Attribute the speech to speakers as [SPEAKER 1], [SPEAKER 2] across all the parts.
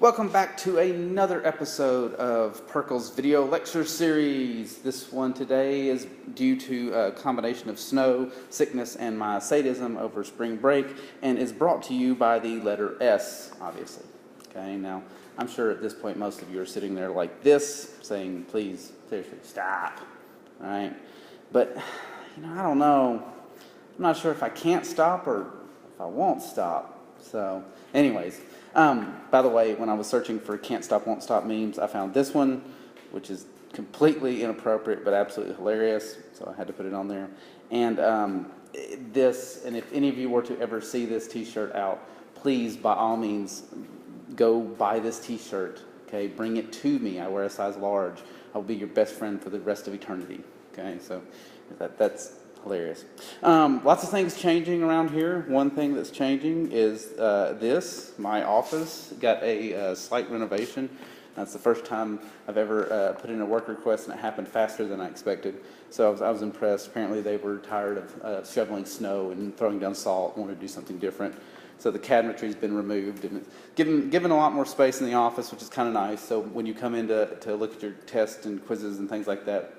[SPEAKER 1] Welcome back to another episode of Perkle's video lecture series. This one today is due to a combination of snow, sickness, and my sadism over spring break, and is brought to you by the letter S, obviously. Okay, now, I'm sure at this point most of you are sitting there like this, saying, please, seriously, stop, all right? But, I don't know. I'm not sure if I can't stop or if I won't stop. So, anyways, by the way, when I was searching for can't stop, won't stop memes, I found this one, which is completely inappropriate but absolutely hilarious, so I had to put it on there. And this, and if any of you were to ever see this t-shirt out, please, by all means, go buy this t-shirt, okay? Bring it to me. I wear a size large. I will be your best friend for the rest of eternity, okay? So that's hilarious. Lots of things changing around here. One thing that's changing is my office got a slight renovation. That's the first time I've ever put in a work request, and it happened faster than I expected. So I was impressed. Apparently they were tired of shoveling snow and throwing down salt and wanted to do something different. So the cabinetry's been removed, and it's given a lot more space in the office, which is kind of nice. So when you come in to look at your tests and quizzes and things like that,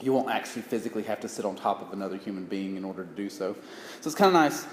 [SPEAKER 1] you won't actually physically have to sit on top of another human being in order to do so. So it's kind of nice.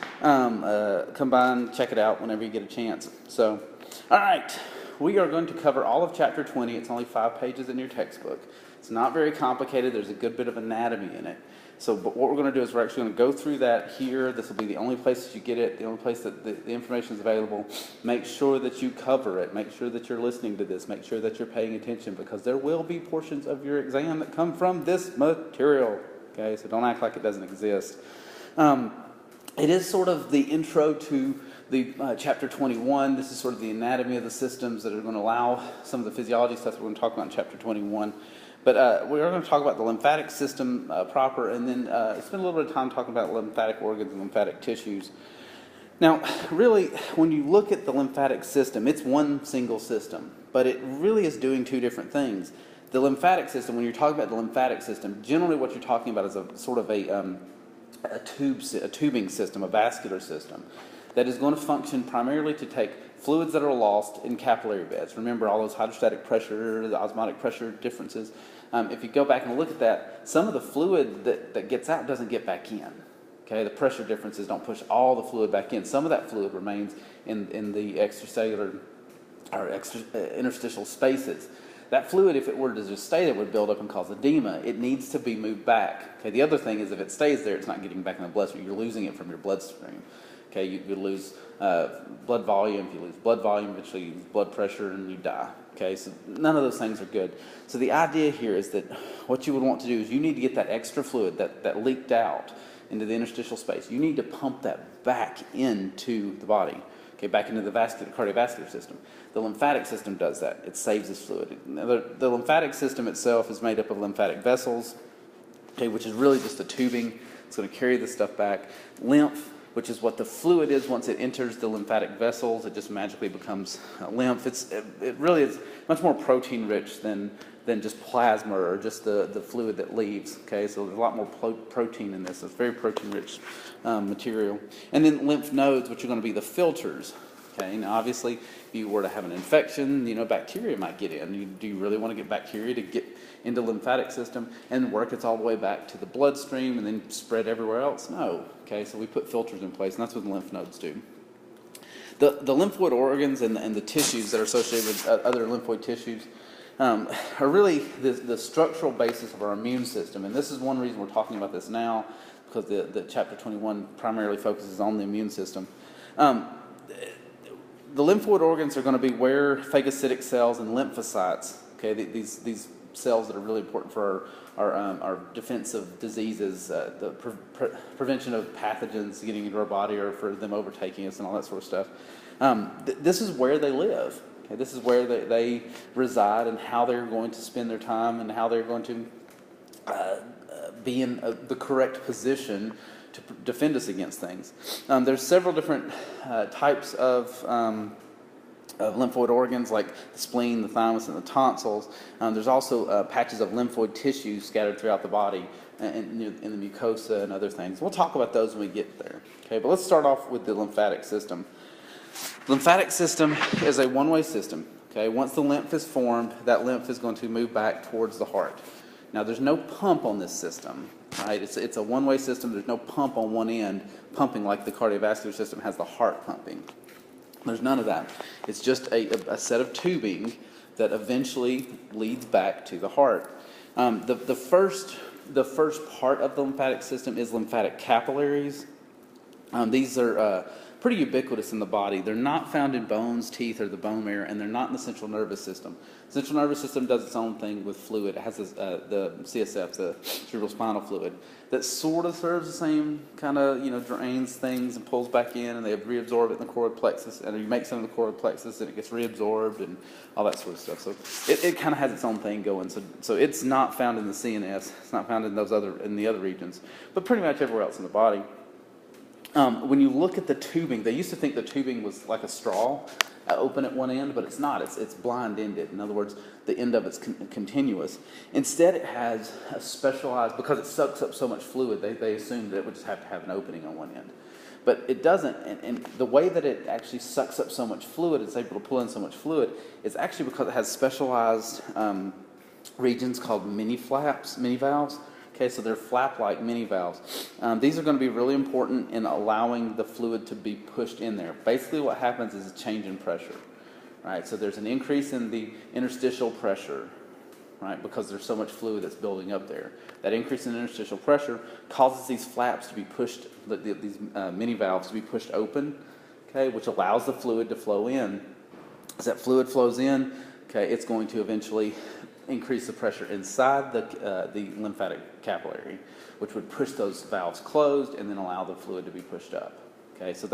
[SPEAKER 1] Come by and check it out whenever you get a chance. So, all right, we are going to cover all of Chapter 20. It's only 5 pages in your textbook. It's not very complicated. There's a good bit of anatomy in it. So, but what we're going to do is we're actually going to go through that here. This will be the only place that you get it, the only place that the information is available. Make sure that you cover it. Make sure that you're listening to this. Make sure that you're paying attention, because there will be portions of your exam that come from this material. Okay, so don't act like it doesn't exist. It is sort of the intro to the Chapter 21. This is sort of the anatomy of the systems that are going to allow some of the physiology stuff we're going to talk about in Chapter 21. But we are going to talk about the lymphatic system proper, and then spend a little bit of time talking about lymphatic organs and lymphatic tissues. Now, really, when you look at the lymphatic system, it's one single system, but it really is doing two different things. The lymphatic system, when you're talking about the lymphatic system, generally what you're talking about is a sort of a tubing system, a vascular system, that is going to function primarily to take fluids that are lost in capillary beds. Remember all those hydrostatic pressure, the osmotic pressure differences. If you go back and look at that, some of the fluid that gets out doesn't get back in. Okay, the pressure differences don't push all the fluid back in. Some of that fluid remains in the extracellular or interstitial spaces. That fluid, if it were to just stay there, would build up and cause edema. It needs to be moved back. Okay, the other thing is if it stays there, it's not getting back in the bloodstream. You're losing it from your bloodstream. Okay, you lose blood volume. If you lose blood volume, eventually you lose blood pressure and you die. Okay, so none of those things are good. So the idea here is that what you would want to do is you need to get that extra fluid that leaked out into the interstitial space. You need to pump that back into the body. Okay, back into the cardiovascular system. The lymphatic system does that. It saves this fluid. The lymphatic system itself is made up of lymphatic vessels, okay, which is really just a tubing. It's going to carry this stuff back. Lymph, which is what the fluid is once it enters the lymphatic vessels. It just magically becomes lymph. It really is much more protein rich than just plasma or just the fluid that leaves. Okay, so there's a lot more protein in this. It's very protein rich material. And then lymph nodes, which are going to be the filters. Okay, now obviously if you were to have an infection, bacteria might get in. Do you really want to get bacteria to get into the lymphatic system and work its all the way back to the bloodstream and then spread everywhere else? No. Okay, so we put filters in place, and that's what the lymph nodes do. The lymphoid organs and the tissues that are associated with other lymphoid tissues are really the structural basis of our immune system. And this is one reason we're talking about this now, because the Chapter 21 primarily focuses on the immune system. The lymphoid organs are going to be where phagocytic cells and lymphocytes, okay, these cells that are really important for our defense of diseases, the prevention of pathogens getting into our body or for them overtaking us and all that sort of stuff. This is where they live. Okay, this is where they reside and how they're going to spend their time and how they're going to be in the correct position to defend us against things. There's several different types of lymphoid organs, like the spleen, the thymus, and the tonsils. There's also patches of lymphoid tissue scattered throughout the body and in the mucosa and other things. We'll talk about those when we get there. Okay, but let's start off with the lymphatic system. The lymphatic system is a one-way system. Okay, once the lymph is formed, that lymph is going to move back towards the heart. Now, there's no pump on this system, right? It's a one-way system. There's no pump on one end, pumping like the cardiovascular system has the heart pumping. There's none of that. It's just a set of tubing that eventually leads back to the heart. The first part of the lymphatic system is lymphatic capillaries. These are pretty ubiquitous in the body. They're not found in bones, teeth, or the bone marrow, and they're not in the central nervous system. The central nervous system does its own thing with fluid. It has the CSF, the cerebrospinal fluid, that sort of serves the same kind of, drains things and pulls back in, and they reabsorb it in the choroid plexus, and you make some in the choroid plexus, and it gets reabsorbed, and all that sort of stuff. So it kind of has its own thing going. So it's not found in the CNS. It's not found in the other regions, but pretty much everywhere else in the body. When you look at the tubing, they used to think the tubing was like a straw, open at one end, but it's not. It's blind-ended. In other words, the end of it's continuous. Instead, it has a specialized, because it sucks up so much fluid, they assumed that it would just have to have an opening on one end. But it doesn't, and the way that it actually sucks up so much fluid, it's able to pull in so much fluid, is actually because it has specialized regions called mini valves. Okay, so they're flap-like mini valves. These are going to be really important in allowing the fluid to be pushed in there. Basically what happens is a change in pressure, right? So there's an increase in the interstitial pressure, right, because there's so much fluid that's building up there. That increase in interstitial pressure causes these flaps to be pushed, these mini valves to be pushed open, okay, which allows the fluid to flow in. As that fluid flows in, okay, it's going to eventually increase the pressure inside the lymphatic capillary, which would push those valves closed and then allow the fluid to be pushed up. Okay, so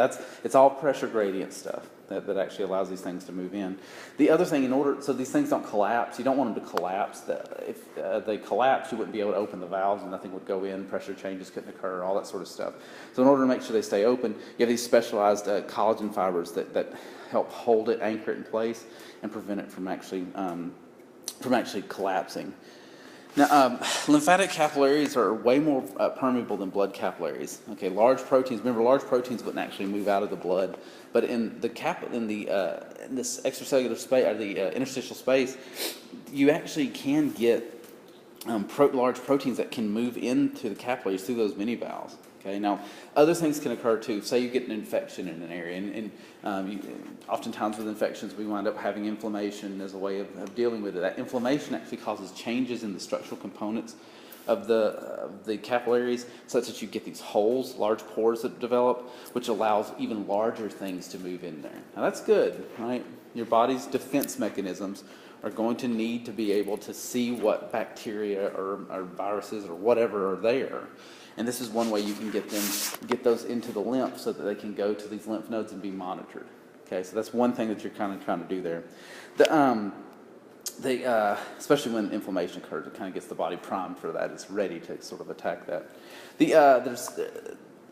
[SPEAKER 1] it's all pressure gradient stuff that actually allows these things to move in. The other thing, so these things don't collapse. You don't want them to collapse. If they collapse, you wouldn't be able to open the valves and nothing would go in. Pressure changes couldn't occur, all that sort of stuff. So in order to make sure they stay open, you have these specialized collagen fibers that help hold it, anchor it in place, and prevent it from actually collapsing. Now, lymphatic capillaries are way more permeable than blood capillaries. Okay, large proteins. Remember, large proteins wouldn't actually move out of the blood, but in this extracellular space, or the interstitial space, you actually can get large proteins that can move into the capillaries through those mini valves. Okay, now other things can occur too. Say you get an infection in an area, and oftentimes with infections we wind up having inflammation as a way of dealing with it. That inflammation actually causes changes in the structural components of the capillaries, such that you get these holes, large pores that develop, which allows even larger things to move in there. Now that's good, right? Your body's defense mechanisms are going to need to be able to see what bacteria or viruses or whatever are there. And this is one way you can get those into the lymph so that they can go to these lymph nodes and be monitored. Okay, so that's one thing that you're kind of trying to do there. Especially when inflammation occurs, it kind of gets the body primed for that. It's ready to sort of attack that.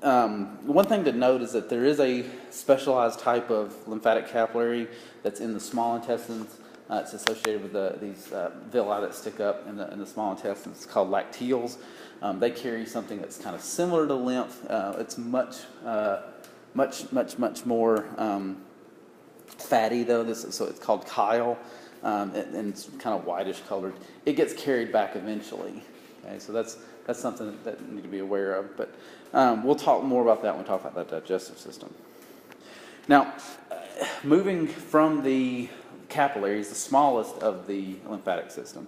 [SPEAKER 1] One thing to note is that there is a specialized type of lymphatic capillary that's in the small intestines. It's associated with these villi that stick up in the small intestines. It's called lacteals. They carry something that's kind of similar to lymph. It's much more fatty though. So it's called chyle, and it's kind of whitish colored. It gets carried back eventually. Okay, so that's something that you need to be aware of. But we'll talk more about that when we talk about that digestive system. Now, moving from the capillaries, the smallest of the lymphatic system,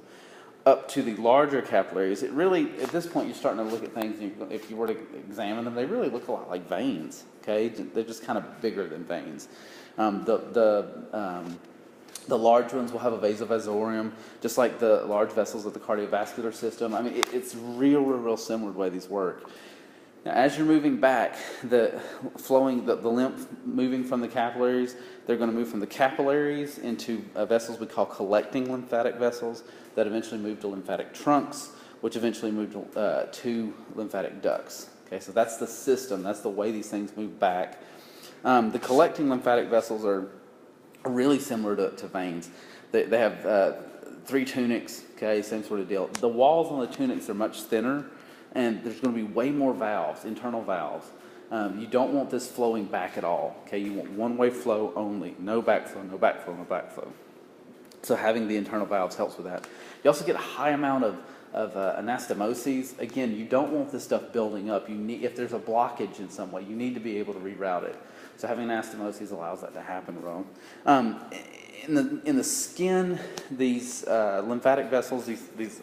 [SPEAKER 1] up to the larger capillaries, it really, at this point, you're starting to look at things, if you were to examine them, they really look a lot like veins, okay? They're just kind of bigger than veins. The large ones will have a vasovasorium, just like the large vessels of the cardiovascular system. I mean, it's real similar to the way these work. Now, as you're moving back, the lymph moving from the capillaries, they're going to move from the capillaries into vessels we call collecting lymphatic vessels that eventually move to lymphatic trunks, which eventually move to lymphatic ducts. Okay, so that's the system. That's the way these things move back. The collecting lymphatic vessels are really similar to veins. They have 3 tunics. Okay, same sort of deal. The walls on the tunics are much thinner, and there's going to be way more valves, internal valves. You don't want this flowing back at all. Okay, you want one-way flow only. No backflow, no backflow, no backflow. So having the internal valves helps with that. You also get a high amount of anastomoses. Again, you don't want this stuff building up. You need, if there's a blockage in some way, you need to be able to reroute it. So having anastomoses allows that to happen wrong. In the skin, these lymphatic vessels, these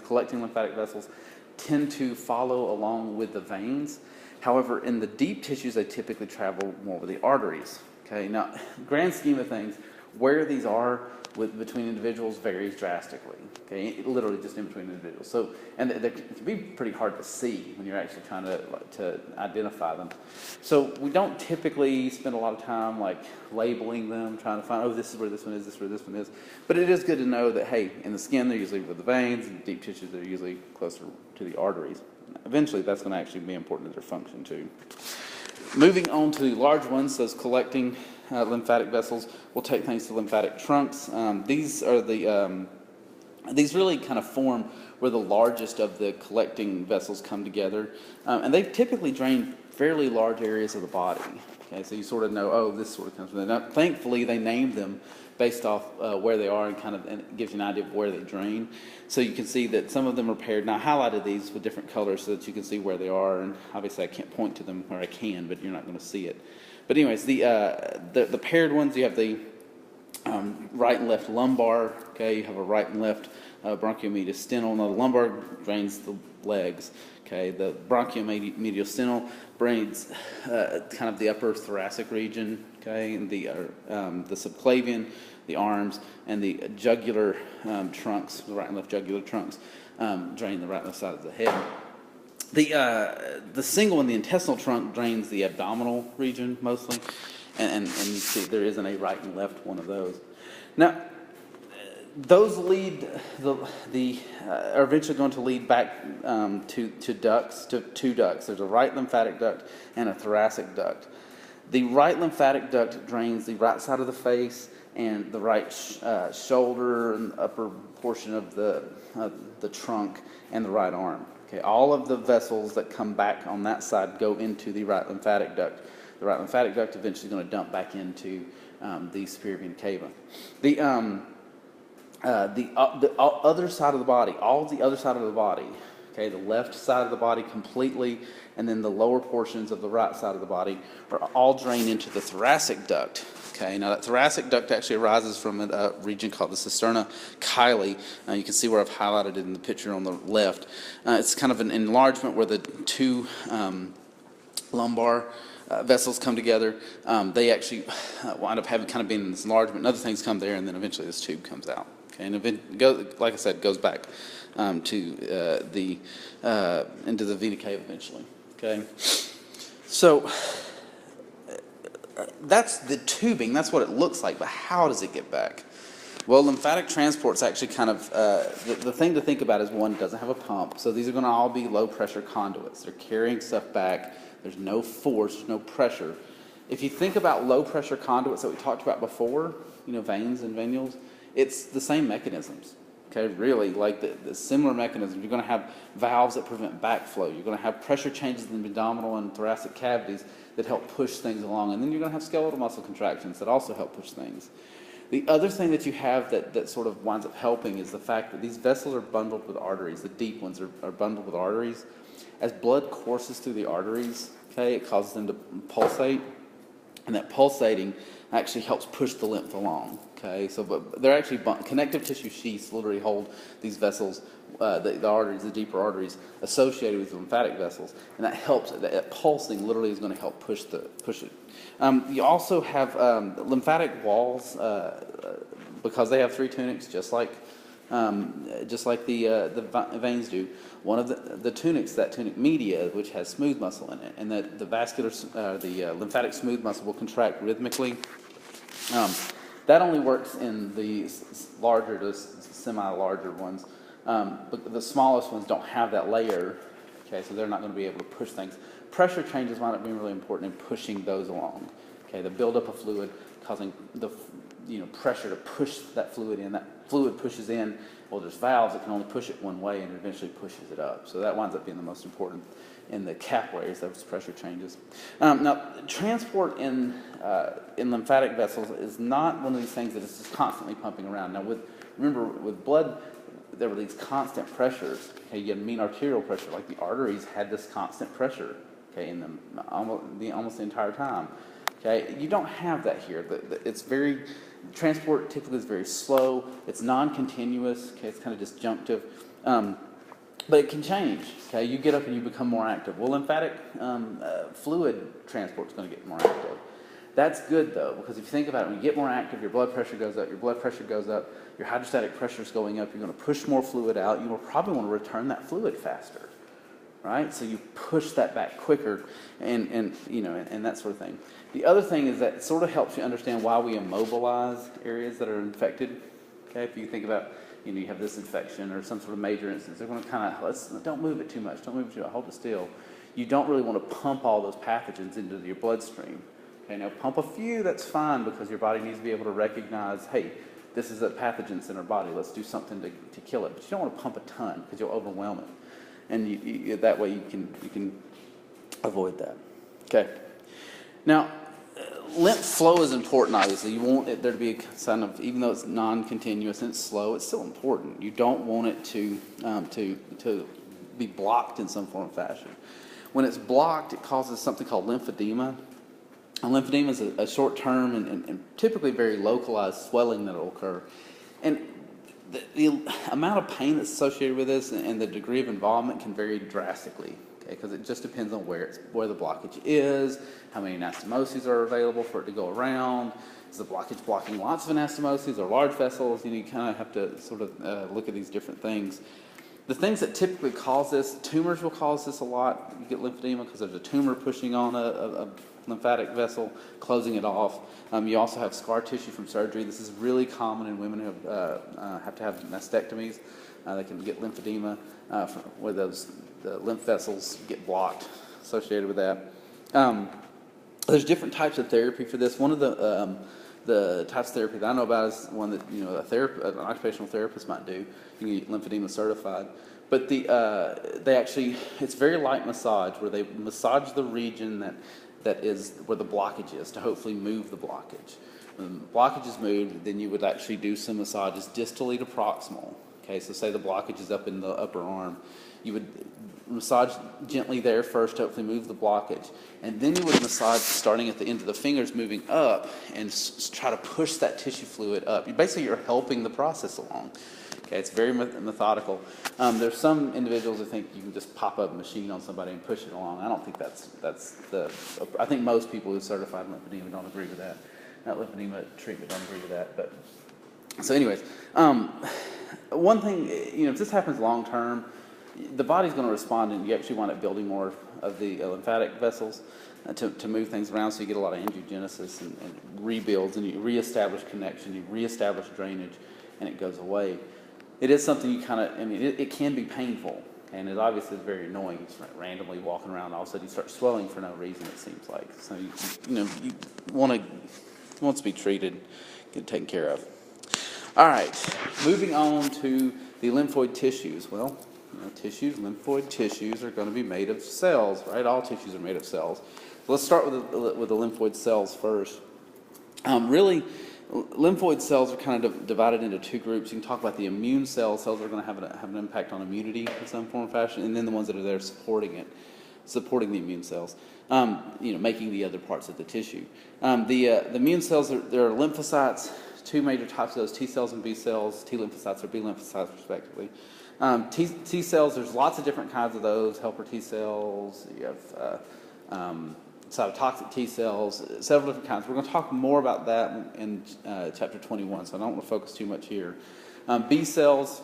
[SPEAKER 1] collecting lymphatic vessels, tend to follow along with the veins. However, in the deep tissues, they typically travel more with the arteries. Okay, now, grand scheme of things, where these are between individuals varies drastically. Okay, literally just in between individuals. So, and they can be pretty hard to see when you're actually trying to identify them. So we don't typically spend a lot of time like labeling them, trying to find, oh, this is where this one is, this is where this one is. But it is good to know that, hey, in the skin they're usually with the veins, and deep tissues they're usually closer to the arteries. Eventually, that's going to actually be important to their function too. Moving on to the large ones, those collecting lymphatic vessels, we'll take things to lymphatic trunks. These are these really kind of form where the largest of the collecting vessels come together, and they typically drain fairly large areas of the body. Okay, so you sort of know, oh, this sort of comes from there. Now, thankfully, they named them based off where they are, and it gives you an idea of where they drain. So you can see that some of them are paired. Now, I highlighted these with different colors so that you can see where they are, and obviously I can't point to them, or I can, but you're not going to see it. But anyways, the paired ones, you have the right and left lumbar. Okay, you have a right and left bronchiomediastinal. Now, the lumbar drains the legs. Okay, the bronchiomediastinal drains kind of the upper thoracic region. Okay, and the subclavian, the arms, and the jugular trunks, the right and left jugular trunks, drain the right and left side of the head. The single one, the intestinal trunk, drains the abdominal region mostly, and you see there isn't a right and left one of those. Now, those lead are eventually going to lead back to ducts, to two ducts. There's a right lymphatic duct and a thoracic duct. The right lymphatic duct drains the right side of the face and the right shoulder and upper portion of the trunk and the right arm. Okay, all of the vessels that come back on that side go into the right lymphatic duct. The right lymphatic duct eventually is going to dump back into the superior vena cava. The other side of the body, all of the other side of the body, okay, the left side of the body completely, and then the lower portions of the right side of the body are all drained into the thoracic duct. Okay, now that thoracic duct actually arises from a region called the cisterna chyli. You can see where I've highlighted it in the picture on the left. It's kind of an enlargement where the two lumbar vessels come together. They actually wind up having kind of being in this enlargement, and other things come there, and then eventually this tube comes out. Okay, and like I said, goes back to into the vena cava eventually. Okay, so that's the tubing. That's what it looks like. But how does it get back? Well, lymphatic transport's actually kind of the thing to think about is, one, it doesn't have a pump, so these are going to all be low pressure conduits. They're carrying stuff back. There's no force, no pressure. If you think about low pressure conduits that we talked about before, veins and venules, it's the same mechanisms. Okay, really, like the similar mechanisms. You're going to have valves that prevent backflow. You're going to have pressure changes in the abdominal and thoracic cavities that help push things along. And then you're going to have skeletal muscle contractions that also help push things. The other thing that you have that sort of winds up helping is the fact that these vessels are bundled with arteries. The deep ones are bundled with arteries. As blood courses through the arteries, okay, it causes them to pulsate. And that pulsating actually helps push the lymph along. Okay, so but they're actually connective tissue sheaths literally hold these vessels, the arteries, the deeper arteries associated with the lymphatic vessels, and that helps. That pulsing literally is going to help push it. You also have lymphatic walls because they have three tunics, just like the veins do. One of the tunics, that tunic media, which has smooth muscle in it, and that the lymphatic smooth muscle will contract rhythmically. That only works in the larger to semi-larger ones. But the smallest ones don't have that layer, okay, so they're not going to be able to push things. Pressure changes wind up being really important in pushing those along. Okay, the buildup of fluid causing pressure to push that fluid in. That fluid pushes in. Well, there's valves that can only push it one way, and it eventually pushes it up. So that winds up being the most important in the capillaries, those pressure changes. Now, transport in lymphatic vessels is not one of these things that is just constantly pumping around. Now, remember, with blood, there were these constant pressures. Okay, you had mean arterial pressure, like the arteries had this constant pressure, okay, in them almost the entire time. Okay, you don't have that here. Transport typically is very slow. It's non-continuous. Okay, it's kind of disjunctive, but it can change. Okay, you get up and you become more active. Well, lymphatic fluid transport is going to get more active. That's good though, because if you think about it, when you get more active, your blood pressure goes up. Your blood pressure goes up. Your hydrostatic pressure is going up. You're going to push more fluid out. You will probably want to return that fluid faster, right? So you push that back quicker, and that sort of thing. The other thing is that it sort of helps you understand why we immobilize areas that are infected. Okay, if you think about, you have this infection or some sort of major instance, they're going to kind of, don't move it too much, hold it still. You don't really want to pump all those pathogens into your bloodstream. Okay, now pump a few, that's fine, because your body needs to be able to recognize, hey, this is a pathogen in our body, let's do something to kill it. But you don't want to pump a ton, because you'll overwhelm it. And that way you can avoid that. Okay. Now, lymph flow is important, obviously. You want there to be a sign of, even though it's non-continuous and it's slow, it's still important. You don't want it to be blocked in some form or fashion. When it's blocked, it causes something called lymphedema. And lymphedema is a short-term and typically very localized swelling that will occur. And the amount of pain that's associated with this and the degree of involvement can vary drastically. Because it just depends on where the blockage is, how many anastomoses are available for it to go around. Is the blockage blocking lots of anastomoses or large vessels? You kind of have to sort of look at these different things. The things that typically cause this, tumors will cause this a lot. You get lymphedema because there's a tumor pushing on a lymphatic vessel, closing it off. You also have scar tissue from surgery. This is really common in women who have to have mastectomies. They can get lymphedema where the lymph vessels get blocked associated with that. There's different types of therapy for this. One of the types of therapy that I know about is one that an occupational therapist might do. You can get lymphedema certified. But it's very light massage, where they massage the region that is where the blockage is, to hopefully move the blockage. When the blockage is moved, then you would actually do some massages distally to proximal. Okay, so say the blockage is up in the upper arm. You would massage gently there first to hopefully move the blockage. And then you would massage starting at the end of the fingers, moving up, and try to push that tissue fluid up. You're helping the process along. Okay, it's very methodical. There's some individuals that think you can just pop up a machine on somebody and push it along. I don't think I think most people who certified lymphedema don't agree with that. Not lymphedema treatment don't agree with that. But so anyways, one thing, if this happens long term, the body's going to respond, and you actually wind up building more of the lymphatic vessels to move things around, so you get a lot of angiogenesis and rebuilds, and you reestablish connection, you reestablish drainage, and it goes away. It is something you it can be painful, and it obviously is very annoying. It's randomly walking around, all of a sudden you start swelling for no reason, it seems like. So you want to be treated, get taken care of. All right, moving on to the lymphoid tissues. Well, lymphoid tissues are going to be made of cells, right? All tissues are made of cells. So let's start with the lymphoid cells first. Really, lymphoid cells are kind of divided into two groups. You can talk about the immune cells. Cells are going to have an impact on immunity in some form or fashion, and then the ones that are there supporting the immune cells, making the other parts of the tissue. The immune cells, there are lymphocytes, two major types of those, T cells and B cells, T lymphocytes or B lymphocytes respectively. T cells, there's lots of different kinds of those, helper T cells, you have cytotoxic T cells, several different kinds. We're going to talk more about that in chapter 21, so I don't want to focus too much here. B cells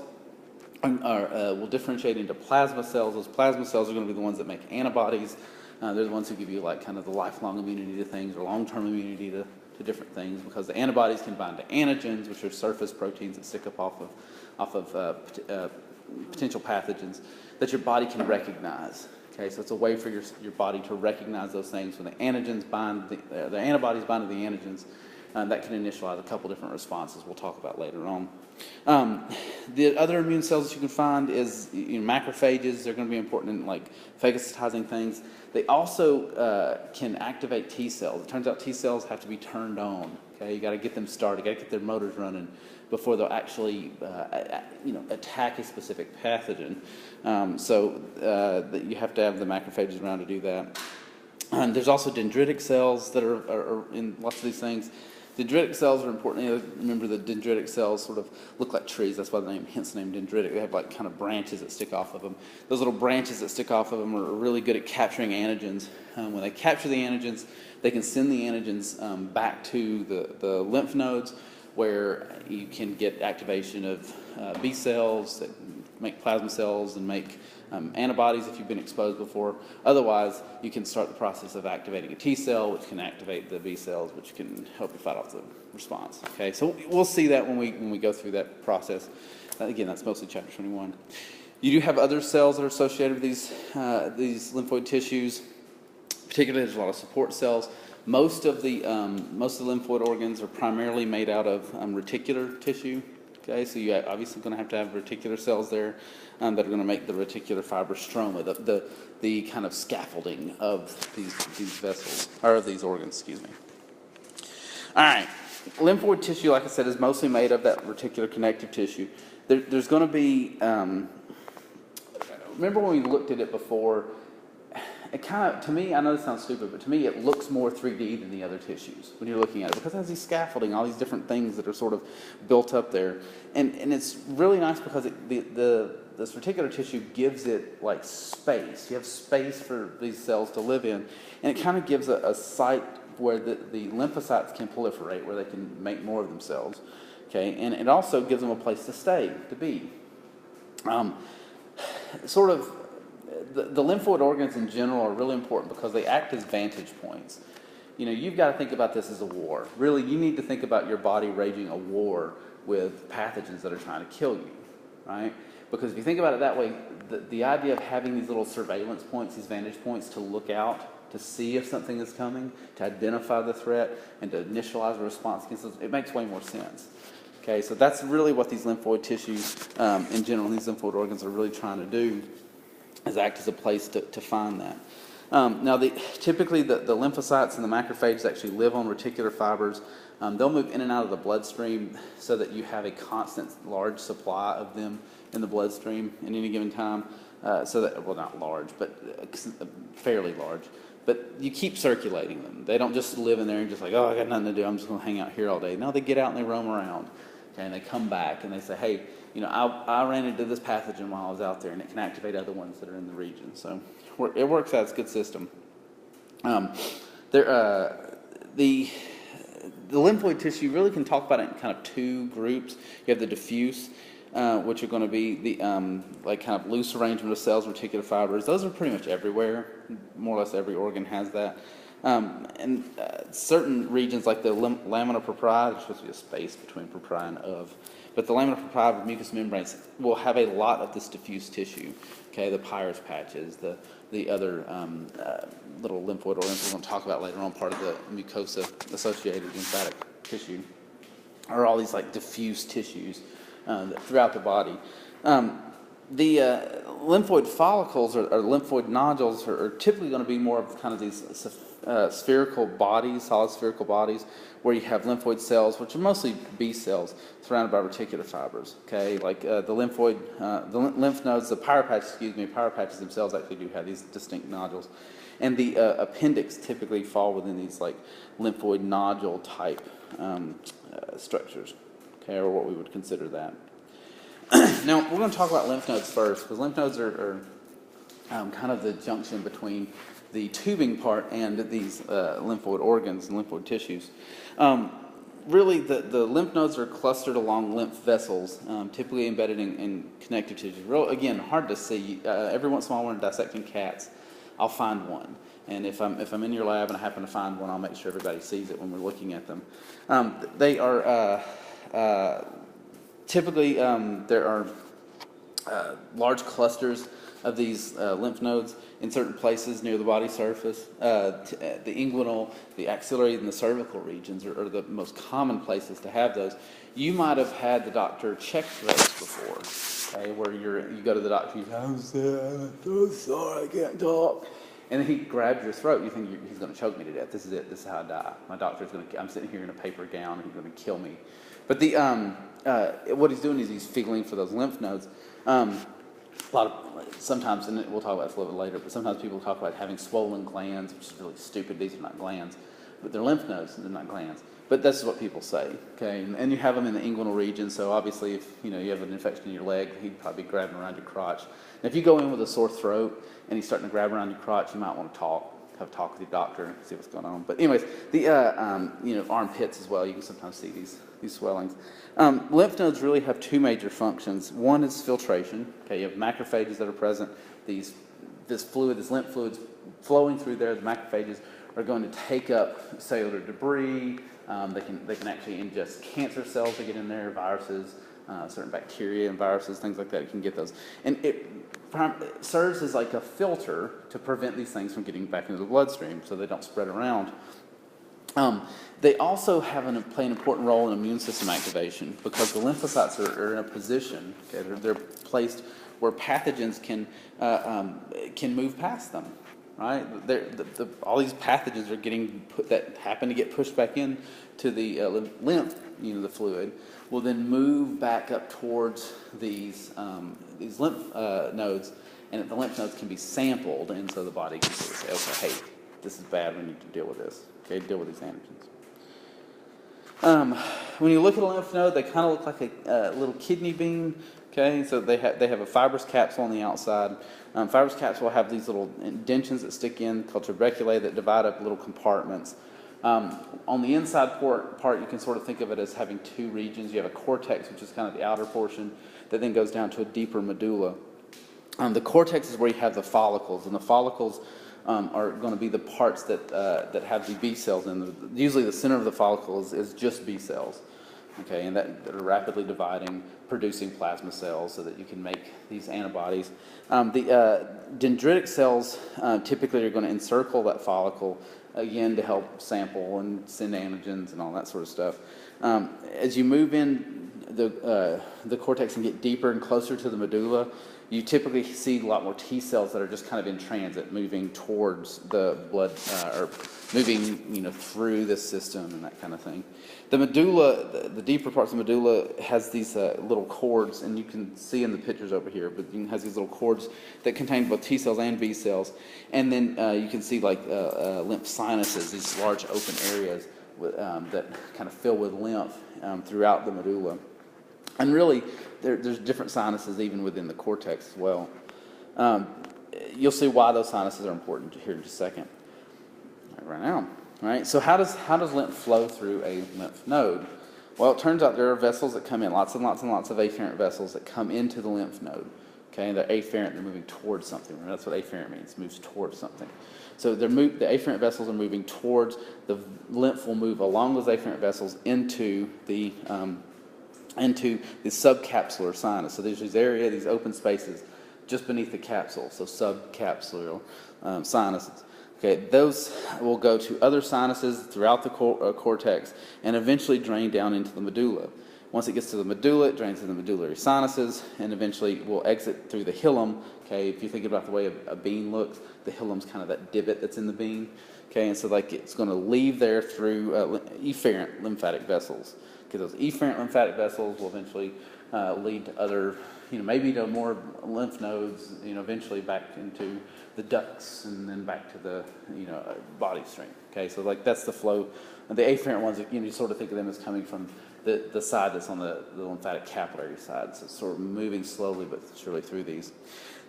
[SPEAKER 1] will differentiate into plasma cells. Those plasma cells are going to be the ones that make antibodies. They're the ones who give you kind of the lifelong immunity to things, or long-term immunity to different things, because the antibodies can bind to antigens, which are surface proteins that stick up off of potential pathogens that your body can recognize. Okay, so it's a way for your body to recognize those things. When the antigens bind, the antibodies bind to the antigens, that can initialize a couple different responses we'll talk about later on. The other immune cells that you can find is macrophages. They're going to be important in like phagocytizing things. They also can activate T cells. It turns out T cells have to be turned on. Okay, you got to get them started. You got to get their motors running before they'll actually attack a specific pathogen. You have to have the macrophages around to do that. There's also dendritic cells that are in lots of these things. Dendritic cells are important. Remember, the dendritic cells sort of look like trees. That's why the name, hence the name dendritic. They have like kind of branches that stick off of them. Those little branches that stick off of them are really good at capturing antigens. When they capture the antigens, they can send the antigens back to the lymph nodes, where you can get activation of B cells that make plasma cells and make antibodies if you've been exposed before. Otherwise, you can start the process of activating a T cell, which can activate the B cells, which can help you fight off the response. Okay, so we'll see that when we go through that process. Again, that's mostly chapter 21. You do have other cells that are associated with these lymphoid tissues. Particularly, there's a lot of support cells. Most of the lymphoid organs are primarily made out of reticular tissue. Okay, so you're obviously going to have reticular cells there that are going to make the reticular fibrostroma, the kind of scaffolding of these vessels, or of these organs, excuse me. All right, lymphoid tissue, like I said, is mostly made of that reticular connective tissue. There's going to be, remember when we looked at it before, it kind of, to me, I know this sounds stupid, but to me it looks more 3D than the other tissues when you're looking at it, because it has these scaffolding, all these different things that are sort of built up there. And it's really nice because this reticular tissue gives it like space. You have space for these cells to live in, and it kind of gives a site where the lymphocytes can proliferate, where they can make more of themselves. Okay, and it also gives them a place to stay, to be. The lymphoid organs in general are really important because they act as vantage points. You've got to think about this as a war. Really, you need to think about your body waging a war with pathogens that are trying to kill you, right? Because if you think about it that way, the idea of having these little surveillance points, these vantage points to look out, to see if something is coming, to identify the threat, and to initialize a response against it, it makes way more sense. Okay, so that's really what these lymphoid tissues in general, these lymphoid organs are really trying to do, is act as a place to find that. Now, typically the lymphocytes and the macrophages actually live on reticular fibers. They'll move in and out of the bloodstream so that you have a constant large supply of them in the bloodstream at any given time. Not large, but fairly large. But you keep circulating them. They don't just live in there and just like, oh, I got nothing to do, I'm just going to hang out here all day. No, they get out and they roam around. Okay, and they come back and they say, hey, I ran into this pathogen while I was out there, and it can activate other ones that are in the region. So it works out. It's a good system. The lymphoid tissue, really can talk about it in kind of two groups. You have the diffuse, which are going to be the kind of loose arrangement of cells, reticular fibers. Those are pretty much everywhere. More or less every organ has that. And certain regions like the lamina propria, there's supposed to be a space between propria and of, but the lamina propria of mucous membranes will have a lot of this diffuse tissue. Okay, the Peyer's patches, the other little lymphoid organs we're going to talk about later on, part of the mucosa-associated lymphatic tissue, are all these like diffuse tissues throughout the body. The lymphoid follicles or lymphoid nodules are typically going to be more of kind of these spherical bodies, solid spherical bodies, where you have lymphoid cells, which are mostly B cells, surrounded by reticular fibers. Okay, like the lymph nodes, the pyropatches themselves actually do have these distinct nodules, and the appendix typically fall within these like lymphoid nodule type structures. Okay, or what we would consider that. Now, we're going to talk about lymph nodes first, because lymph nodes are kind of the junction between the tubing part and these lymphoid organs and lymphoid tissues. Really, the lymph nodes are clustered along lymph vessels, typically embedded in connective tissue. Again, hard to see. Every once in a while when we're dissecting cats, I'll find one. And if I'm in your lab and I happen to find one, I'll make sure everybody sees it when we're looking at them. They are... Typically, there are large clusters of these lymph nodes in certain places near the body surface. The inguinal, the axillary, and the cervical regions are the most common places to have those. You might have had the doctor check those before, okay, where you go to the doctor, you go, I'm so sorry, I can't talk. And then he grabs your throat. You think he's going to choke me to death. This is it. This is how I die. My doctor's going to. I'm sitting here in a paper gown, and he's going to kill me. But what he's doing is he's feeling for those lymph nodes. Sometimes, and we'll talk about this a little bit later, but sometimes people talk about having swollen glands, which is really stupid. These are not glands, but they're lymph nodes. They're not glands. But that's what people say, okay? And you have them in the inguinal region, so obviously if you have an infection in your leg, he'd probably be grabbing around your crotch. And if you go in with a sore throat and he's starting to grab around your crotch, you might want to have a talk with your doctor, see what's going on. But anyways, the armpits as well, you can sometimes see these swellings. Lymph nodes really have two major functions. One is filtration. Okay, you have macrophages that are present. This lymph fluid's flowing through there. The macrophages are going to take up cellular debris. They can actually ingest cancer cells that get in there, viruses, certain bacteria and viruses, things like that. You can get those. And it serves as like a filter to prevent these things from getting back into the bloodstream so they don't spread around. They also play an important role in immune system activation because the lymphocytes are in a position, okay, they're placed where pathogens can move past them. Right, all these pathogens are happen to get pushed back in to the lymph, the fluid, will then move back up towards these lymph nodes, and the lymph nodes can be sampled, and so the body can sort of say, okay, hey, this is bad. We need to deal with this. Okay, deal with these antigens. When you look at a lymph node, they kind of look like a little kidney bean. Okay, so they have a fibrous capsule on the outside. Fibrous capsule will have these little indentions that stick in called tuberculae that divide up little compartments. On the inside part, you can sort of think of it as having two regions. You have a cortex, which is kind of the outer portion, that then goes down to a deeper medulla. The cortex is where you have the follicles, and the follicles are going to be the parts that have the B cells in them. Usually the center of the follicle is just B cells. Okay, and that are rapidly dividing, producing plasma cells so that you can make these antibodies. The dendritic cells typically are going to encircle that follicle, again, to help sample and send antigens and all that sort of stuff. As you move in the cortex and get deeper and closer to the medulla, you typically see a lot more T cells that are just kind of in transit, moving towards the blood, or moving, through this system and that kind of thing. The medulla, the deeper parts of the medulla has these little cords, and you can see in the pictures over here, but it has these little cords that contain both T cells and B cells. And then you can see like lymph sinuses, these large open areas that kind of fill with lymph throughout the medulla. And really, there's different sinuses even within the cortex as well. You'll see why those sinuses are important here in just a second. Right now, right? So how does lymph flow through a lymph node? Well, it turns out there are vessels that come in, lots and lots and lots of afferent vessels that come into the lymph node. Okay, they're afferent, they're moving towards something. That's what afferent means, moves towards something. So the afferent vessels are moving towards, the lymph will move along those afferent vessels into the subcapsular sinus. So there's these open spaces just beneath the capsule, so subcapsular sinuses. Okay, those will go to other sinuses throughout the cortex and eventually drain down into the medulla. Once it gets to the medulla, it drains to the medullary sinuses and eventually will exit through the hilum. Okay, if you think about the way a bean looks, the hilum's kind of that divot that's in the bean. Okay, and so it's going to leave there through efferent lymphatic vessels. Okay, those efferent lymphatic vessels will eventually lead to other, maybe to more lymph nodes, eventually back into the ducts and then back to the, body stream. Okay, so that's the flow. And the afferent ones, you sort of think of them as coming from the side that's on the lymphatic capillary side. So it's sort of moving slowly but surely through these.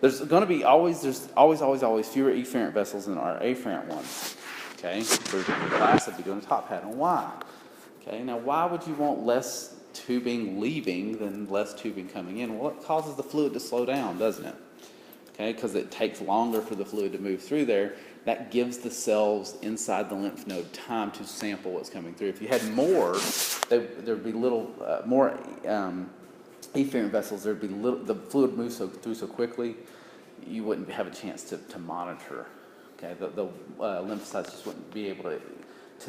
[SPEAKER 1] There's always fewer efferent vessels than our afferent ones. Okay, for the class, I'd be doing a top hat on why. Okay, now why would you want less tubing leaving than less tubing coming in? Well, it causes the fluid to slow down, doesn't it? Okay, because it takes longer for the fluid to move through there. That gives the cells inside the lymph node time to sample what's coming through. If you had more, there'd be more efferent vessels. There'd be the fluid moves through so quickly. you wouldn't have a chance to monitor. Okay, the lymphocytes just wouldn't be able to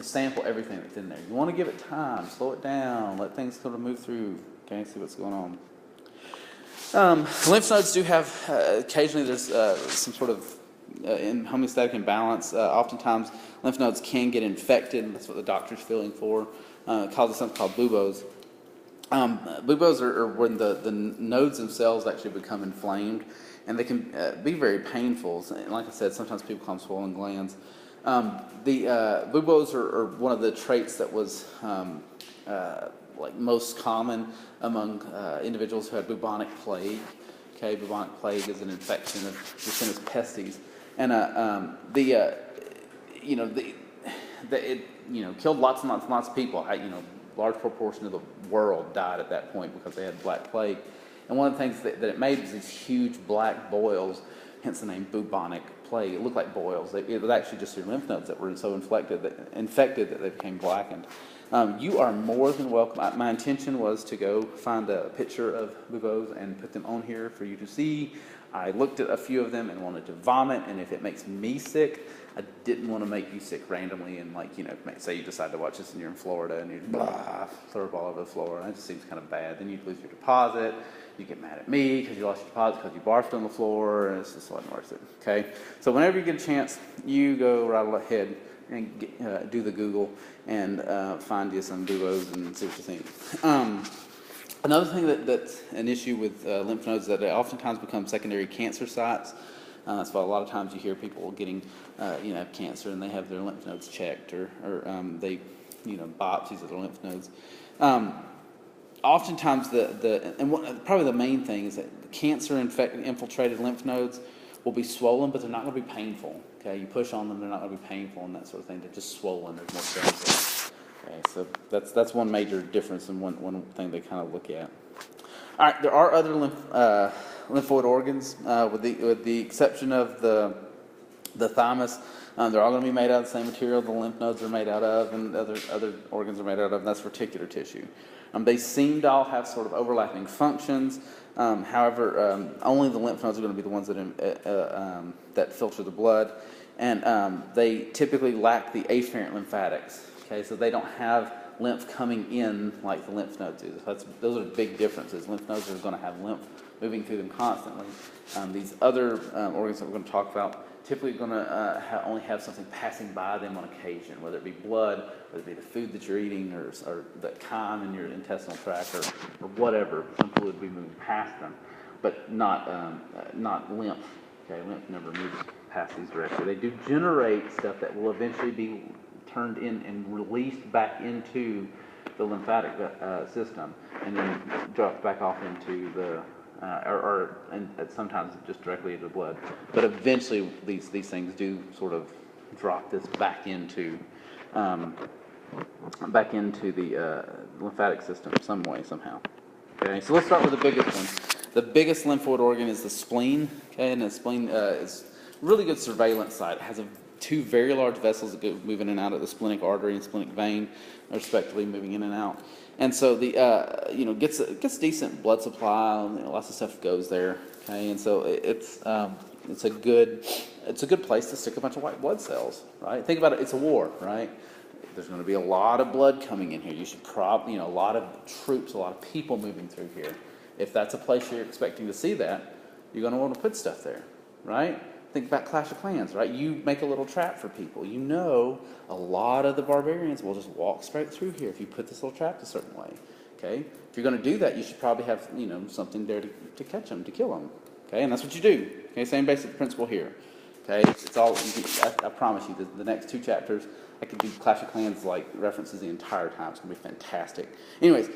[SPEAKER 1] sample everything that's in there. You want to give it time, slow it down, let things sort of move through. Okay, see what's going on. Lymph nodes do have occasionally there's some sort of in homeostatic imbalance. Oftentimes lymph nodes can get infected. That's what the doctor's feeling for. It causes something called buboes. Buboes are when the nodes themselves actually become inflamed, and they can be very painful. And like I said, sometimes people call them swollen glands. The buboes are one of the traits that was like most common among individuals who had bubonic plague. Okay, bubonic plague is an infection of the sinus pestis, and it killed lots and lots and lots of people. Large proportion of the world died at that point because they had black plague. And one of the things that it made was these huge black boils, hence the name bubonic plague. It looked like boils. It was actually just your lymph nodes that were so infected that they became blackened. You are more than welcome. My intention was to go find a picture of buboes and put them on here for you to see. I looked at a few of them and wanted to vomit, and if it makes me sick, I didn't want to make you sick randomly. And say you decide to watch this and you're in Florida and you throw up all over the floor, and that just seems kind of bad. Then you'd lose your deposit. You get mad at me because you lost your deposit because you barfed on the floor, and it's just wasn't worth it. Okay, so whenever you get a chance, you go right ahead and do the Google and find you some buboes and see what you think. Another thing that's an issue with lymph nodes is that they oftentimes become secondary cancer sites. That's why a lot of times you hear people getting, cancer and they have their lymph nodes checked or they, biopsies of their lymph nodes. Oftentimes probably the main thing is that cancer infiltrated lymph nodes will be swollen, but they're not going to be painful. Okay, you push on them, they're not going to be painful and that sort of thing. They're just swollen. There's more cells there. Okay, so that's one major difference and one thing they kind of look at. All right, there are other lymphoid organs, with the exception of the thymus. They're all going to be made out of the same material the lymph nodes are made out of, and other organs are made out of, and that's reticular tissue. They seem to all have sort of overlapping functions. However, only the lymph nodes are going to be the ones that filter the blood, and they typically lack the afferent lymphatics. Okay, so they don't have lymph coming in like the lymph nodes do. Those are big differences. Lymph nodes are going to have lymph moving through them constantly. These other organs that we're going to talk about typically going to only have something passing by them on occasion, whether it be blood, whether it be the food that you're eating, or the chyme in your intestinal tract, or whatever. Some fluid will be moving past them, but not lymph. Okay, lymph never moves past these directly. They do generate stuff that will eventually be turned in and released back into the lymphatic system, and then dropped back off into the and sometimes just directly into the blood. But eventually, these things do sort of drop this back into the lymphatic system some way, somehow. Okay, so let's start with the biggest one. The biggest lymphoid organ is the spleen. Okay, and the spleen is a really good surveillance site. It has two very large vessels that go move in and out of the splenic artery and splenic vein, respectively, moving in and out. And so the gets decent blood supply. Lots of stuff goes there. Okay, and so it's a good place to stick a bunch of white blood cells. Right? Think about it. It's a war, right? There's going to be a lot of blood coming in here. You should a lot of troops, a lot of people moving through here. If that's a place you're expecting to see that, you're going to want to put stuff there, right? Think about Clash of Clans, right? You make a little trap for people. A lot of the barbarians will just walk straight through here if you put this little trap a certain way. Okay? If you're going to do that, you should probably have, something there to catch them, to kill them. Okay? And that's what you do. Okay? Same basic principle here. Okay? It's all, I promise you, the next 2 chapters, I could do Clash of Clans like references the entire time. It's going to be fantastic. Anyways,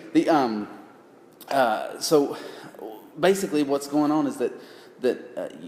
[SPEAKER 1] so basically what's going on is that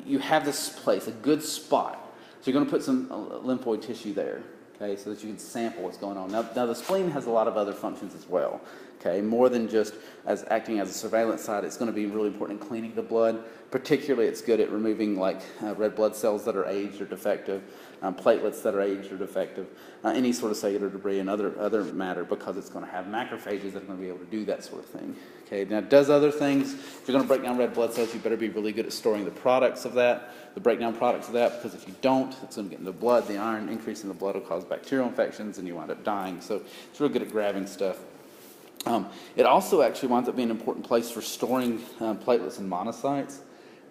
[SPEAKER 1] you have this place, a good spot. So you're going to put some lymphoid tissue there, okay, so that you can sample what's going on. Now the spleen has a lot of other functions as well. Okay, more than just as acting as a surveillance site, it's going to be really important in cleaning the blood. Particularly, it's good at removing like red blood cells that are aged or defective, platelets that are aged or defective, any sort of cellular debris and other matter, because it's going to have macrophages that are going to be able to do that sort of thing. Okay, now it does other things. If you're going to break down red blood cells, you better be really good at storing the products of that, the breakdown products of that, because if you don't, it's going to get in the blood. The iron increase in the blood will cause bacterial infections, and you wind up dying. So it's real good at grabbing stuff. It also actually winds up being an important place for storing platelets and monocytes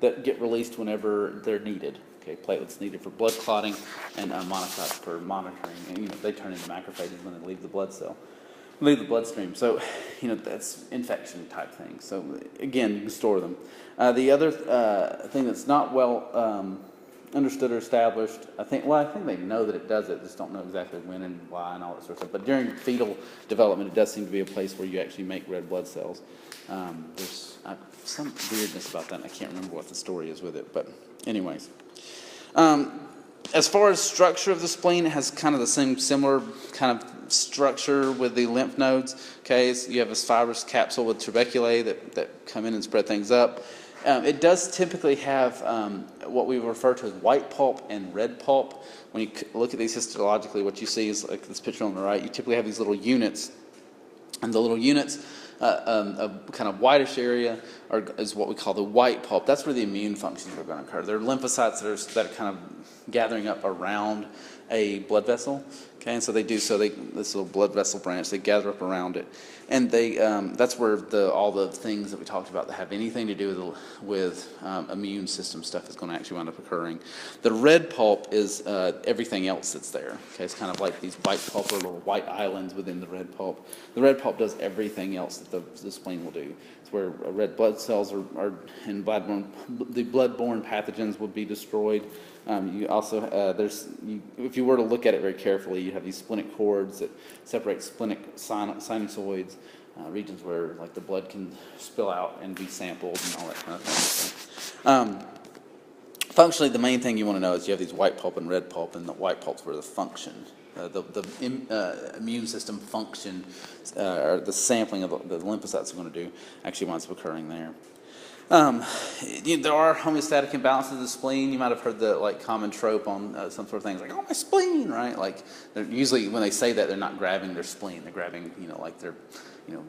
[SPEAKER 1] that get released whenever they're needed. Okay, platelets needed for blood clotting, and monocytes for monitoring. And they turn into macrophages when they leave the bloodstream. So that's infection type thing. So again, you can store them. The other thing that's not well understood or established, I think they know that it does it, just don't know exactly when and why and all that sort of stuff. But during fetal development, it does seem to be a place where you actually make red blood cells. There's some weirdness about that, and I can't remember what the story is with it. But anyways, as far as structure of the spleen, it has kind of the similar kind of structure with the lymph nodes. Okay, so you have this fibrous capsule with trabeculae that come in and spread things up. It does typically have what we refer to as white pulp and red pulp. When you look at these histologically, what you see is like this picture on the right. You typically have these little units, and the little units, a kind of whitish area, is what we call the white pulp. That's where the immune functions are going to occur. They're lymphocytes that are kind of gathering up around a blood vessel. Okay, and so this little blood vessel branch, they gather up around it, and that's where all the things that we talked about that have anything to do with immune system stuff is going to actually wind up occurring. The red pulp is everything else that's there. Okay, it's kind of like these white pulp or little white islands within the red pulp. The red pulp does everything else that the spleen will do. It's where red blood cells are and the blood-borne pathogens will be destroyed. You also if you were to look at it very carefully, you have these splenic cords that separate splenic sinusoids, regions where like the blood can spill out and be sampled and all that kind of thing. Functionally, the main thing you want to know is you have these white pulp and red pulp, and the white pulp's where the function, the immune system function, or the sampling of the lymphocytes are going to do, actually winds up occurring there. There are homeostatic imbalances of the spleen. You might have heard the common trope on some sort of things like, "Oh, my spleen," right? Like usually when they say that, they're not grabbing their spleen; they're grabbing like their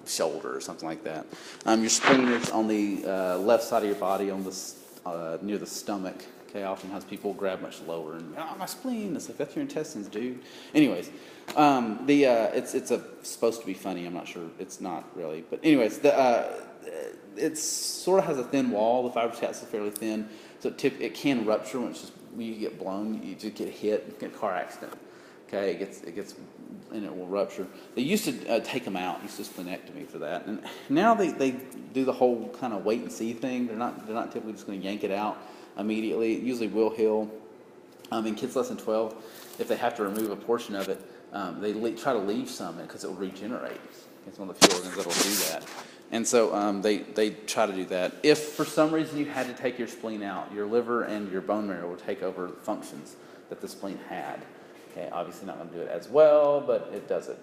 [SPEAKER 1] shoulder or something like that. Your spleen is on the left side of your body, on the near the stomach. Okay, oftentimes people grab much lower and my spleen. It's like, that's your intestines, dude. Anyways, it's supposed to be funny. I'm not sure. It's not really, but anyways, it sort of has a thin wall. The fibrous capsule is fairly thin, so it can rupture when you get blown. You just get hit, get a car accident. Okay, it gets and it will rupture. They used to take them out. Used to splenectomy for that, and now they do the whole kind of wait and see thing. They're not typically just going to yank it out immediately. It usually will heal. In kids less than 12, if they have to remove a portion of it, they try to leave some because it will regenerate. It's one of the few organs that will do that. And so they try to do that. If for some reason you had to take your spleen out, your liver and your bone marrow will take over the functions that the spleen had. Okay, obviously not going to do it as well, but it does it.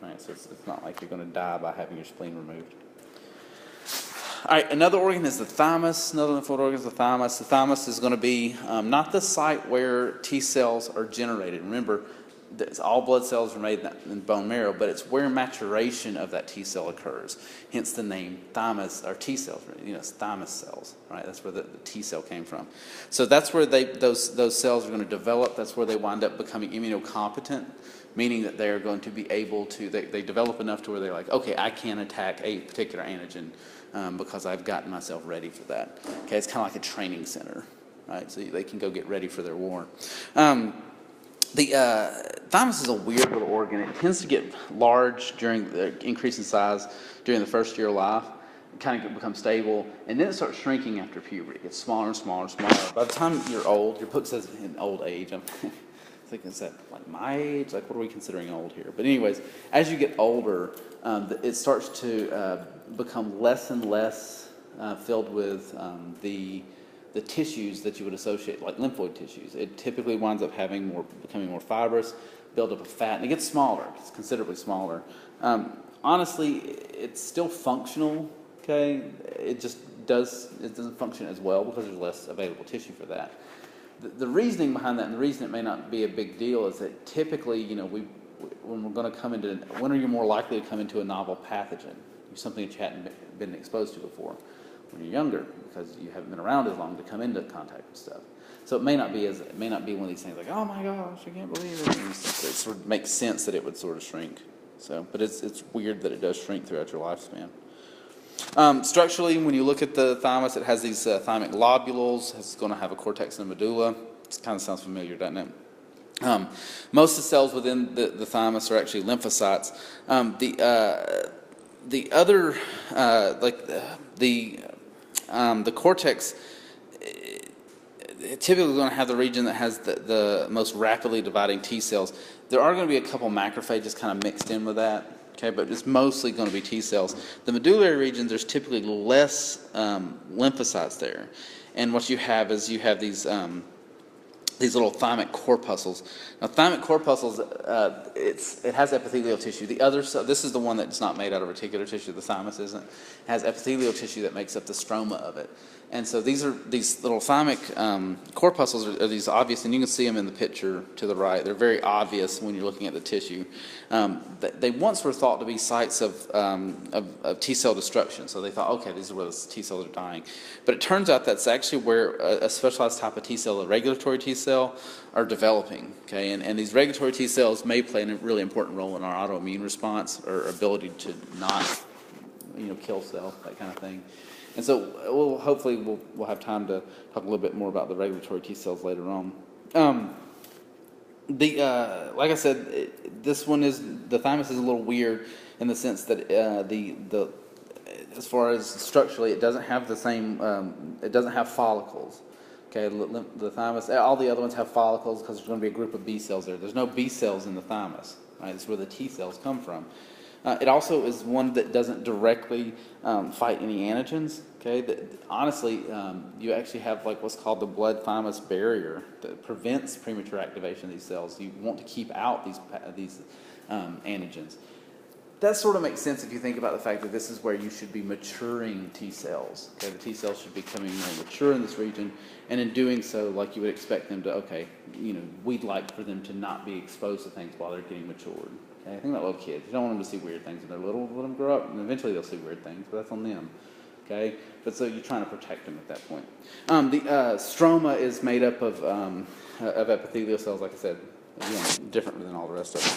[SPEAKER 1] Right, so it's not like you're going to die by having your spleen removed. All right, another organ is the thymus. Another lymphoid organ is the thymus. The thymus is going to be not the site where T cells are generated. Remember, all blood cells are made in bone marrow, but it's where maturation of that T cell occurs. Hence the name thymus, or T cells. It's thymus cells, right? That's where the T cell came from. So that's where those cells are going to develop. That's where they wind up becoming immunocompetent, meaning that they're going to be able to. They develop enough to where they're like, okay, I can attack a particular antigen because I've gotten myself ready for that. Okay, it's kind of like a training center, right? So they can go get ready for their war. The thymus is a weird little organ. It tends to get large during the increase in size during the first year of life. It kind of becomes stable, and then it starts shrinking after puberty. It gets smaller and smaller and smaller. By the time you're old, your book says in old age. I'm thinking, is that like my age? Like, what are we considering old here? But anyways, as you get older, it starts to become less and less filled with the tissues that you would associate, like lymphoid tissues. It typically winds up becoming more fibrous, build up of fat, and it gets smaller. It's considerably smaller. honestly, it's still functional. Okay, it doesn't function as well because there's less available tissue for that. The reasoning behind that, and the reason it may not be a big deal, is that typically, when we're going to when are you more likely to come into a novel pathogen? Something that you hadn't been exposed to before. When you're younger, because you haven't been around as long to come into contact with stuff. So it may not be one of these things like, oh my gosh, I can't believe it. And it sort of makes sense that it would sort of shrink. So, but it's weird that it does shrink throughout your lifespan. Structurally, when you look at the thymus, it has these thymic lobules. It's going to have a cortex and a medulla. It kind of sounds familiar, doesn't it? Most of the cells within the thymus are actually lymphocytes. The other, the cortex, typically going to have the region that has the most rapidly dividing T cells. There are going to be a couple macrophages kind of mixed in with that. Okay, but it's mostly going to be T cells. The medullary region, there's typically less lymphocytes there, and what you have is these little thymic corpuscles. Now, thymic corpuscles, it has epithelial tissue. This is the one that's not made out of reticular tissue. The thymus isn't. It has epithelial tissue that makes up the stroma of it. And so these little thymic corpuscles are these obvious, and you can see them in the picture to the right. They're very obvious when you're looking at the tissue. They once were thought to be sites of T cell destruction. So they thought, okay, these are where the T cells are dying. But it turns out that's actually where a specialized type of T cell, a regulatory T cell, are developing. Okay, and these regulatory T cells may play a really important role in our autoimmune response, or ability to not, kill cells, that kind of thing. And so hopefully we'll have time to talk a little bit more about the regulatory T cells later on. Like I said, this one the thymus is a little weird in the sense that as far as structurally, it doesn't have the same. It doesn't have follicles. Okay, the thymus. All the other ones have follicles because there's going to be a group of B cells there. There's no B cells in the thymus. Right, that's where the T cells come from. It also is one that doesn't directly fight any antigens. Okay, honestly, you actually have what's called the blood-thymus barrier that prevents premature activation of these cells. You want to keep out these antigens. That sort of makes sense if you think about the fact that this is where you should be maturing T cells. Okay, the T cells should be becoming more mature in this region, and in doing so, like you would expect them to, we'd like for them to not be exposed to things while they're getting matured. Okay, think about little kids. You don't want them to see weird things when they're little. Let them grow up, and eventually they'll see weird things, but that's on them. Okay, but so you're trying to protect them at that point. The stroma is made up of epithelial cells, like I said, different than all the rest of them.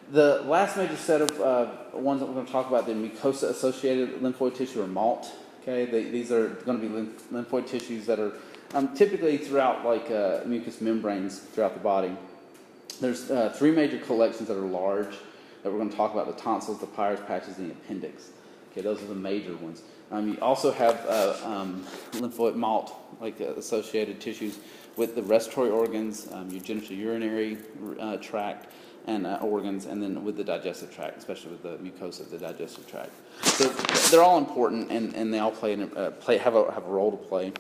[SPEAKER 1] The last major set of ones that we're going to talk about, the mucosa-associated lymphoid tissue, or MALT. Okay, these are going to be lymphoid tissues that are typically throughout mucous membranes throughout the body. There's three major collections that are large that we're going to talk about: the tonsils, the Peyer's patches, and the appendix. Okay, those are the major ones. You also have lymphoid MALT, associated tissues with the respiratory organs, your genitourinary tract, and organs, and then with the digestive tract, especially with the mucosa of the digestive tract. So they're all important, and they all have a role to play.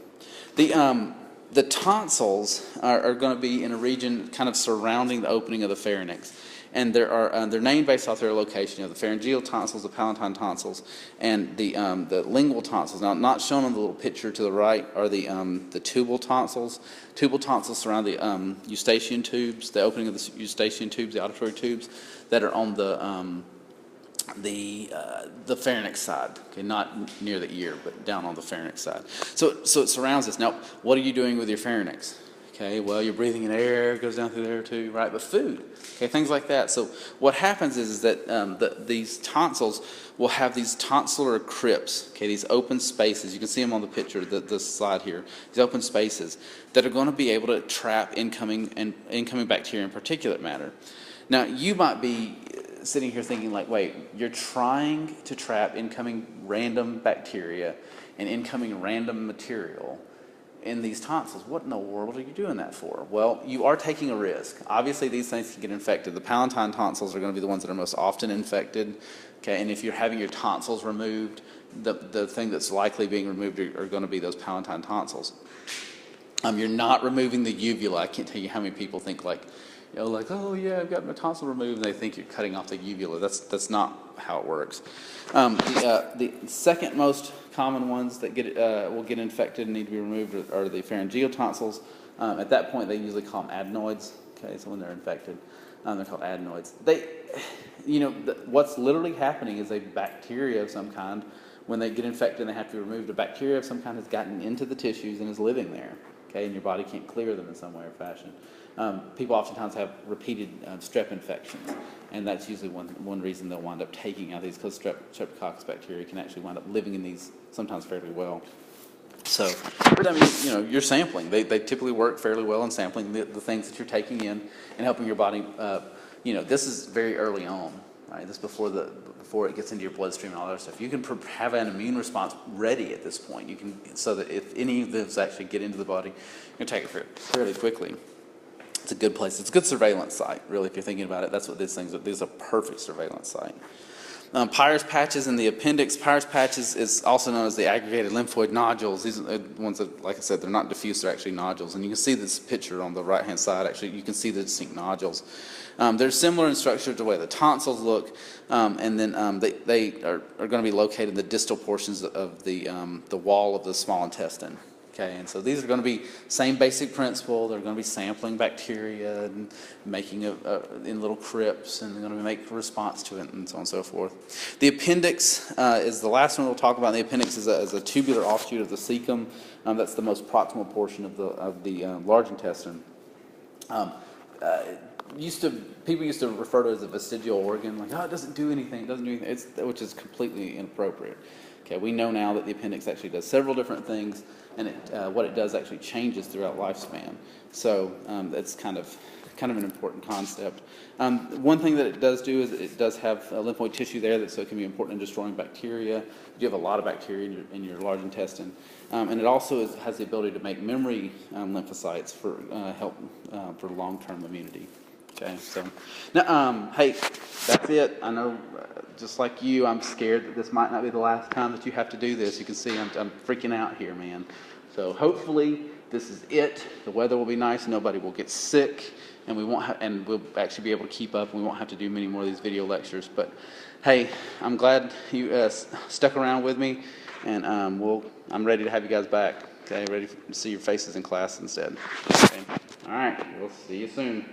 [SPEAKER 1] The tonsils are going to be in a region kind of surrounding the opening of the pharynx, and they're named based off their location. The pharyngeal tonsils, the palatine tonsils, and the lingual tonsils. Now, not shown on the little picture to the right are the tubal tonsils. Tubal tonsils surround the eustachian tubes, the opening of the eustachian tubes, the auditory tubes that are on the pharynx side. Okay, not near the ear, but down on the pharynx side. So it surrounds us. Now, what are you doing with your pharynx? Okay, well, you're breathing in air, it goes down through there too, right? But food, okay, things like that. So what happens is that these tonsils will have these tonsillar crypts, okay, these open spaces. You can see them on the picture, this slide here. These open spaces that are going to be able to trap incoming bacteria and particulate matter. Now, you might be sitting here thinking wait, you're trying to trap incoming random bacteria and incoming random material in these tonsils. What in the world are you doing that for? Well, you are taking a risk. Obviously, these things can get infected. The palatine tonsils are going to be the ones that are most often infected. Okay, and if you're having your tonsils removed, the thing that's likely being removed are going to be those palatine tonsils. You're not removing the uvula. I can't tell you how many people think You know, like, oh yeah, I've got my tonsil removed, and they think you're cutting off the uvula. That's not how it works. The second most common ones that will get infected and need to be removed are the pharyngeal tonsils. At that point, they usually call them adenoids. Okay, so when they're infected, they're called adenoids. What's literally happening is a bacteria of some kind. When they get infected and they have to be removed, a bacteria of some kind has gotten into the tissues and is living there. Okay, and your body can't clear them in some way or fashion. People oftentimes have repeated strep infections, and that's usually one reason they'll wind up taking out these, because streptococcus bacteria can actually wind up living in these sometimes fairly well. So, but I mean, you're sampling. They typically work fairly well in sampling the things that you're taking in and helping your body. This is very early on, right? This is before it gets into your bloodstream and all that stuff. You can have an immune response ready at this point. You can, so that if any of those actually get into the body, you can take it fairly quickly. It's a good place. It's a good surveillance site, really, if you're thinking about it. That's what these things are. These are a perfect surveillance site. Peyer's patches in the appendix. Peyer's patches is also known as the aggregated lymphoid nodules. These are the ones that, like I said, they're not diffuse, they're actually nodules. And you can see this picture on the right-hand side. Actually, you can see the distinct nodules. They're similar in structure to the way the tonsils look, and then they are going to be located in the distal portions of the wall of the small intestine. Okay, and so these are going to be same basic principle. They're going to be sampling bacteria and making in little crypts, and they're going to make a response to it, and so on and so forth. The appendix is the last one we'll talk about. The appendix is a tubular offshoot of the cecum. That's the most proximal portion of the large intestine. People used to refer to it as a vestigial organ, like, oh, it doesn't do anything, which is completely inappropriate. Okay, we know now that the appendix actually does several different things, and what it does actually changes throughout lifespan. So that's kind of an important concept. One thing that it does do is it does have lymphoid tissue there, so it can be important in destroying bacteria. You have a lot of bacteria in your large intestine, and it also has the ability to make memory lymphocytes for help for long-term immunity. Okay, so now, hey, that's it. I know, just like you, I'm scared that this might not be the last time that you have to do this. You can see I'm freaking out here, man. So hopefully this is it. The weather will be nice, nobody will get sick, and we'll actually be able to keep up. We won't have to do many more of these video lectures. But hey, I'm glad you stuck around with me, and I'm ready to have you guys back. Okay, ready to see your faces in class instead. Okay. All right, we'll see you soon.